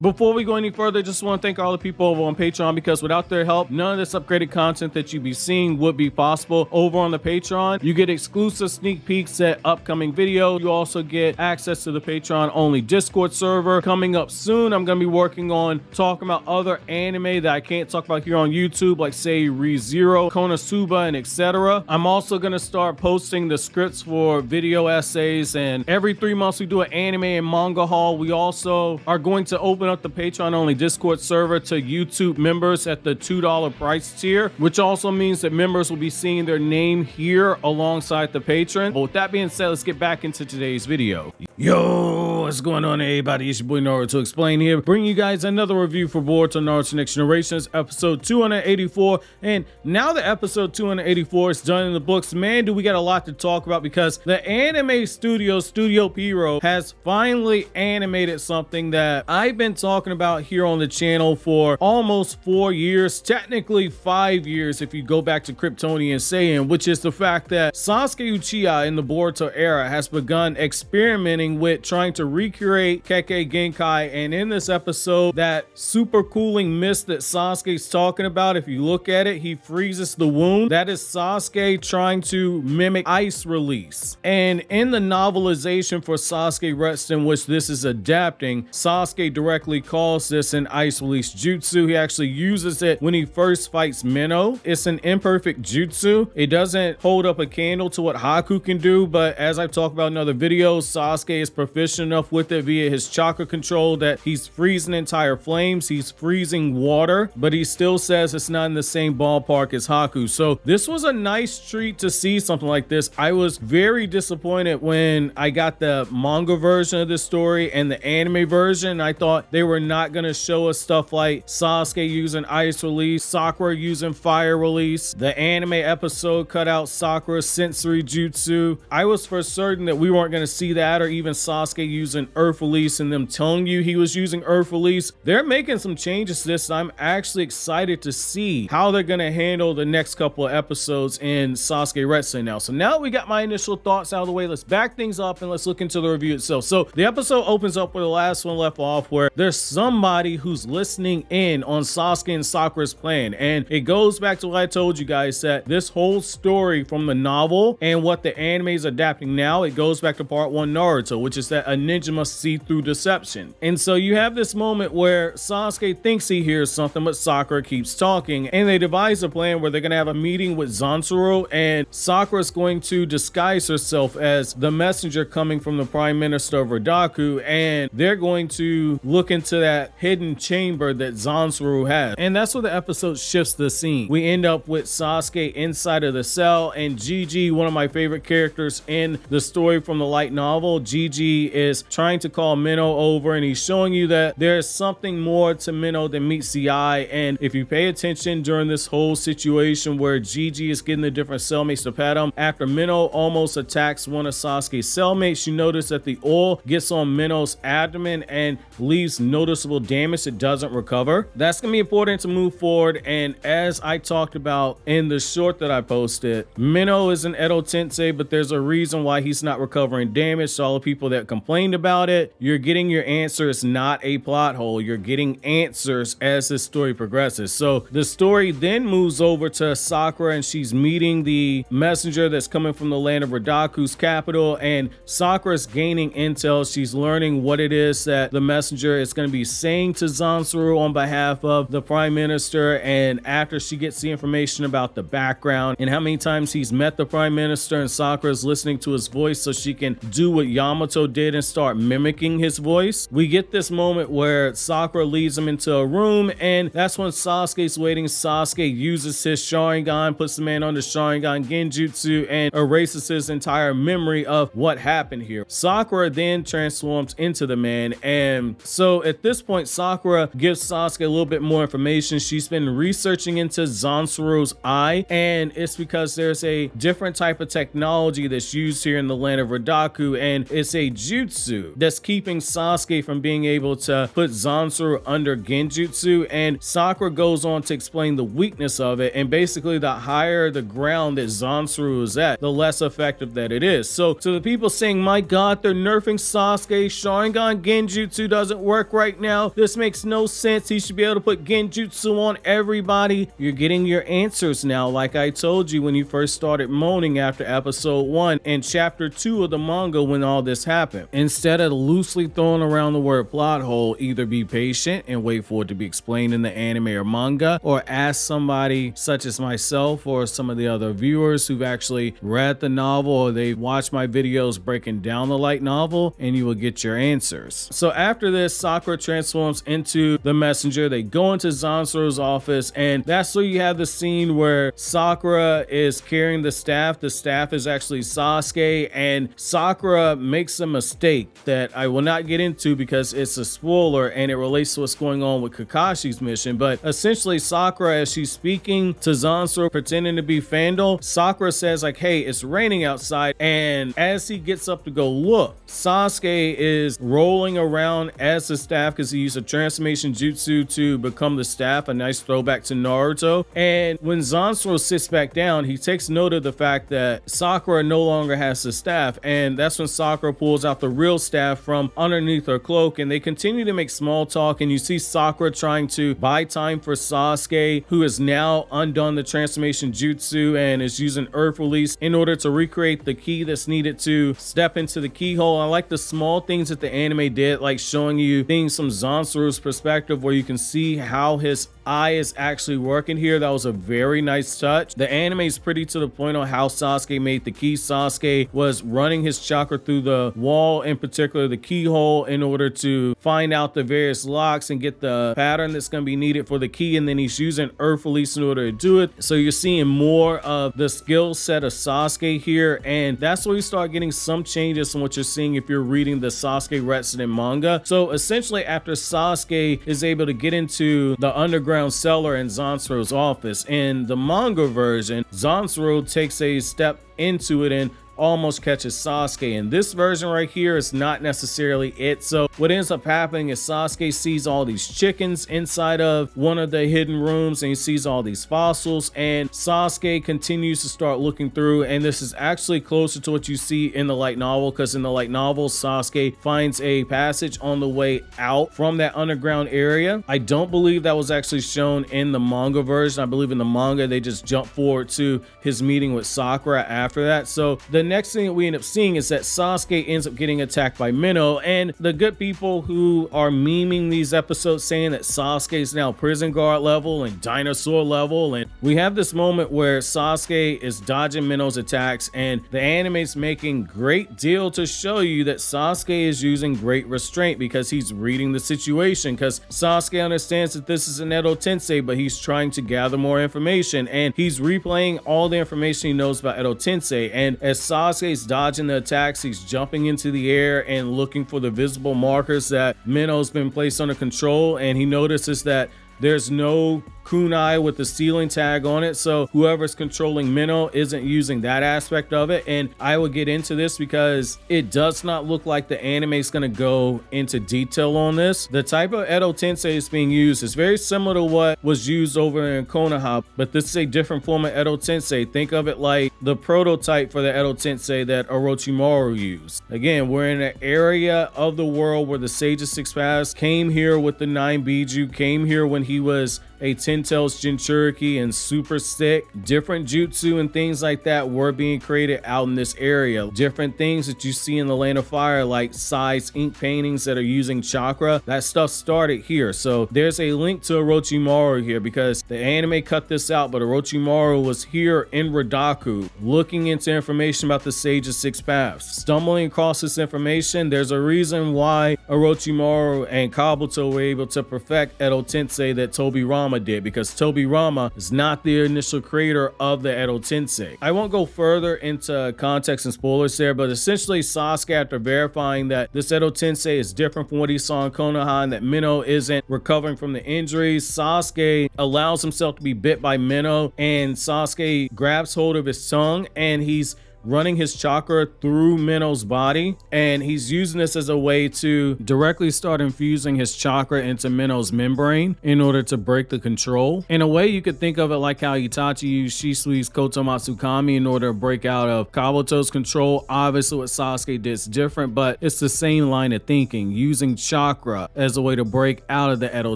Before we go any further, just want to thank all the people over on Patreon, because without their help, none of this upgraded content that you be seeing would be possible. Over on the Patreon, you get exclusive sneak peeks at upcoming videos. You also get access to the Patreon only Discord server. Coming up soon, I'm going to be working on talking about other anime that I can't talk about here on YouTube, like say ReZero, Konosuba, and etc. I'm also going to start posting the scripts for video essays, and every 3 months we do an anime and manga haul. We also are going to open up the Patreon only Discord server to YouTube members at the $2 price tier, which also means that members will be seeing their name here alongside the patron. But with that being said, let's get back into today's video. Yo, what's going on, everybody? It's your boy Naruto Explain here, bringing you guys another review for Boruto Naruto Next Generations, episode 284. And now that episode 284 is done in the books, man, do we got a lot to talk about, because the anime studio, Studio Pierrot, has finally animated something that I've been talking about here on the channel for almost 4 years, technically 5 years if you go back to KRYPTONIAN SAIYAN, which is the fact that Sasuke Uchiha in the Boruto era has begun experimenting with trying to recreate Kekkei Genkai. And in this episode, that super cooling mist that Sasuke's talking about, if you look at it, he freezes the wound. That is Sasuke trying to mimic ice release. And in the novelization for Sasuke Retsunden, which this is adapting, Sasuke directly calls this an ice release jutsu. He actually uses it when he first fights Meno. It's an imperfect jutsu. It doesn't hold up a candle to what Haku can do, but as I've talked about in other videos, Sasuke is proficient enough with it via his chakra control that he's freezing entire flames, he's freezing water, but he still says it's not in the same ballpark as Haku. So this was a nice treat to see something like this. I was very disappointed when I got the manga version of this story and the anime version. I thought they were not going to show us stuff like Sasuke using ice release, Sakura using fire release. The anime episode cut out Sakura's sensory jutsu. I was for certain that we weren't going to see that, or even Sasuke using earth release and them telling you he was using earth release. They're making some changes to this. I'm actually excited to see how they're going to handle the next couple of episodes in Sasuke Retsunden now. So now we got my initial thoughts out of the way, let's back things up and let's look into the review itself. So the episode opens up where the last one left off, where there's somebody who's listening in on Sasuke and Sakura's plan. And it goes back to what I told you guys, that this whole story from the novel and what the anime is adapting now, it goes back to part 1 Naruto, which is that a ninja must see through deception. And so you have this moment where Sasuke thinks he hears something, but Sakura keeps talking, and they devise a plan where they're going to have a meeting with Zansuru, and Sakura's going to disguise herself as the messenger coming from the Prime Minister of Ridaku, and they're going to look into that hidden chamber that Zansuru has. And that's where the episode shifts the scene. We end up with Sasuke inside of the cell, and Gigi, one of my favorite characters in the story from the light novel, Gigi is trying to call Meno over, and he's showing you that there's something more to Meno than meets the eye. And if you pay attention during this whole situation where Gigi is getting the different cellmates to pat him, after Meno almost attacks one of Sasuke's cellmates, you notice that the oil gets on Meno's abdomen and leaves noticeable damage it doesn't recover. That's gonna be important to move forward. And as I talked about in the short that I posted, Meno is an EDO Tensei, but there's a reason why he's not recovering damage. So all the people that complained about it, you're getting your answer. It's not a plot hole. You're getting answers as this story progresses. So the story then moves over to Sakura, and she's meeting the messenger that's coming from the land of Ridaku's capital, and Sakura's gaining intel. She's learning what it is that the messenger is going to be saying to Zansuru on behalf of the Prime Minister. And after she gets the information about the background and how many times he's met the Prime Minister, and Sakura's listening to his voice so she can do what Yamato did and start mimicking his voice, we get this moment where Sakura leads him into a room, and that's when Sasuke's waiting. Sasuke uses his Sharingan, puts the man under Sharingan Genjutsu, and erases his entire memory of what happened here. Sakura then transforms into the man, and so at this point Sakura gives Sasuke a little bit more information. She's been researching into Zansuru's eye, and it's because there's a different type of technology that's used here in the land of Ridaku, and it's is a jutsu that's keeping Sasuke from being able to put Zansuru under genjutsu, and Sakura goes on to explain the weakness of it, and basically the higher the ground that Zansuru is at, the less effective that it is. So to the people saying, my god, they're nerfing Sasuke, Sharingan genjutsu doesn't work right now, this makes no sense, he should be able to put genjutsu on everybody, you're getting your answers now, like I told you when you first started moaning after episode 1 and chapter 2 of the manga when all this happened. Instead of loosely throwing around the word plot hole, either be patient and wait for it to be explained in the anime or manga, or ask somebody such as myself or some of the other viewers who've actually read the novel or they've watched my videos breaking down the light novel, and you will get your answers. So after this, Sakura transforms into the messenger. They go into Zansuru's office, and that's where you have the scene where Sakura is carrying the staff. The staff is actually Sasuke, and Sakura makes a mistake that I will not get into because it's a spoiler and it relates to what's going on with Kakashi's mission. But essentially, Sakura, as she's speaking to Zansuru pretending to be Fandle, Sakura says like, hey, it's raining outside, and as he gets up to go look, Sasuke is rolling around as the staff because he used a transformation jutsu to become the staff, a nice throwback to Naruto. And when Zansuru sits back down, he takes note of the fact that Sakura no longer has the staff, and that's when Sakura pulls out the real staff from underneath her cloak, and they continue to make small talk, and you see Sakura trying to buy time for Sasuke, who has now undone the transformation jutsu and is using earth release in order to recreate the key that's needed to step into the keyhole. I like the small things that the anime did, like showing you things from Zansuru's perspective where you can see how his eye is actually working here. That was a very nice touch. The anime is pretty to the point on how Sasuke made the key. Sasuke was running his chakra through the wall, in particular the keyhole, in order to find out the various locks and get the pattern that's going to be needed for the key, and then he's using earth release in order to do it. So you're seeing more of the skill set of Sasuke here, and that's where you start getting some changes from what you're seeing if you're reading the Sasuke Retsuden manga. So essentially, after Sasuke is able to get into the underground cellar in Zansuru's office, in the manga version, Zansuru takes a step into it and almost catches Sasuke. And this version right here is not necessarily it. So what ends up happening is Sasuke sees all these chickens inside of one of the hidden rooms, and he sees all these fossils, and Sasuke continues to start looking through, and this is actually closer to what you see in the light novel, because in the light novel Sasuke finds a passage on the way out from that underground area. I don't believe that was actually shown in the manga version. I believe in the manga they just jump forward to his meeting with Sakura after that. So the next thing that we end up seeing is that Sasuke ends up getting attacked by Meno, and the good people who are memeing these episodes saying that Sasuke is now prison guard level and dinosaur level, and we have this moment where Sasuke is dodging Meno's attacks, and the anime's making great deal to show you that Sasuke is using great restraint because he's reading the situation, because Sasuke understands that this is an EDO Tensei, but he's trying to gather more information, and he's replaying all the information he knows about EDO Tensei. And as Sasuke's dodging the attacks, he's jumping into the air and looking for the visible markers that Meno's been placed under control, and he notices that there's no kunai with the ceiling tag on it, so whoever's controlling Meno isn't using that aspect of it. And I will get into this because it does not look like the anime is going to go into detail on this. The type of EDO Tensei is being used is very similar to what was used over in Konoha, but this is a different form of EDO Tensei. Think of it like the prototype for the EDO Tensei that Orochimaru used. Again, we're in an area of the world where the Sage of Six Paths came here with the 9 Biju, came here when he was a 10 Tails Jinchuriki and super sick. Different jutsu and things like that were being created out in this area. Different things that you see in the Land of Fire, like size ink paintings that are using chakra, that stuff started here. So there's a link to Orochimaru here because the anime cut this out, but Orochimaru was here in Ridaku looking into information about the Sage of Six Paths. Stumbling across this information, there's a reason why Orochimaru and Kabuto were able to perfect Edo Tensei that Tobirama did, because Tobirama is not the initial creator of the Edo Tensei. I won't go further into context and spoilers there, but essentially Sasuke, after verifying that this Edo Tensei is different from what he saw in Konoha and that Meno isn't recovering from the injuries, Sasuke allows himself to be bit by Meno, and Sasuke grabs hold of his tongue and he's running his chakra through Meno's body, and he's using this as a way to directly start infusing his chakra into Meno's membrane in order to break the control. In a way, you could think of it like how Itachi used Shisui's Kotomatsukami in order to break out of Kabuto's control. Obviously what Sasuke did is different, but it's the same line of thinking, using chakra as a way to break out of the Edo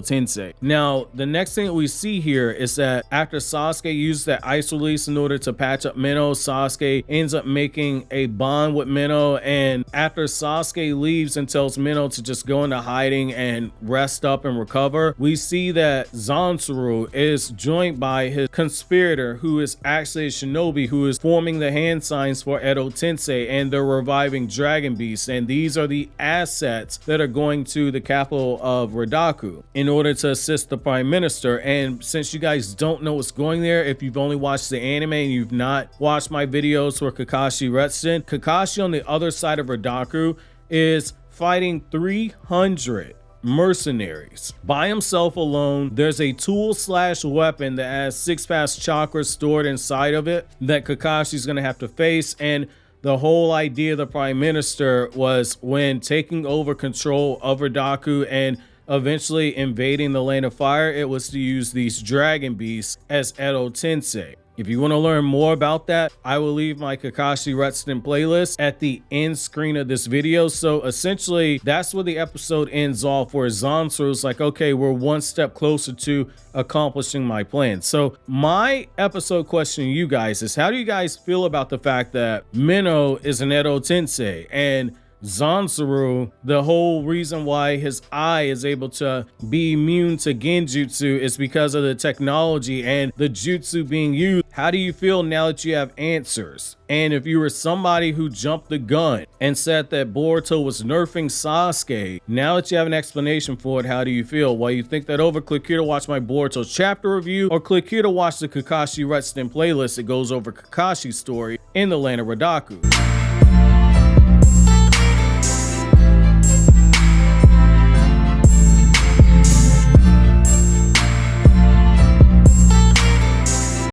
Tensei. Now, the next thing that we see here is that after Sasuke used that ice release in order to patch up Meno, Sasuke ends up making a bond with Meno, and after Sasuke leaves and tells Meno to just go into hiding and rest up and recover, we see that Zansuru is joined by his conspirator, who is actually a shinobi who is forming the hand signs for Edo Tensei, and they're reviving dragon beasts, and these are the assets that are going to the capital of Ridaku in order to assist the prime minister. And since you guys don't know what's going there, if you've only watched the anime and you've not watched my videos for Kakashi Retsuin, Kakashi on the other side of Ridaku is fighting 300 mercenaries by himself alone. There's a tool slash weapon that has 6 past chakras stored inside of it that Kakashi's gonna have to face. And the whole idea of the prime minister was, when taking over control of Ridaku and eventually invading the Land of Fire, it was to use these dragon beasts as Edo Tensei. If you want to learn more about that, I will leave my Kakashi Retsuin playlist at the end screen of this video. So essentially, that's where the episode ends off, where Zansuru is like, okay, we're one step closer to accomplishing my plan. So my episode question to you guys is, how do you guys feel about the fact that Meno is an Edo Tensei, and Zansuru, the whole reason why his eye is able to be immune to genjutsu is because of the technology and the jutsu being used? How do you feel now that you have answers? And if you were somebody who jumped the gun and said that Boruto was nerfing Sasuke, now that you have an explanation for it, how do you feel? While you think that over, click here to watch my Boruto chapter review, or click here to watch the Kakashi Retsuin playlist that goes over Kakashi's story in the Land of Ridaku.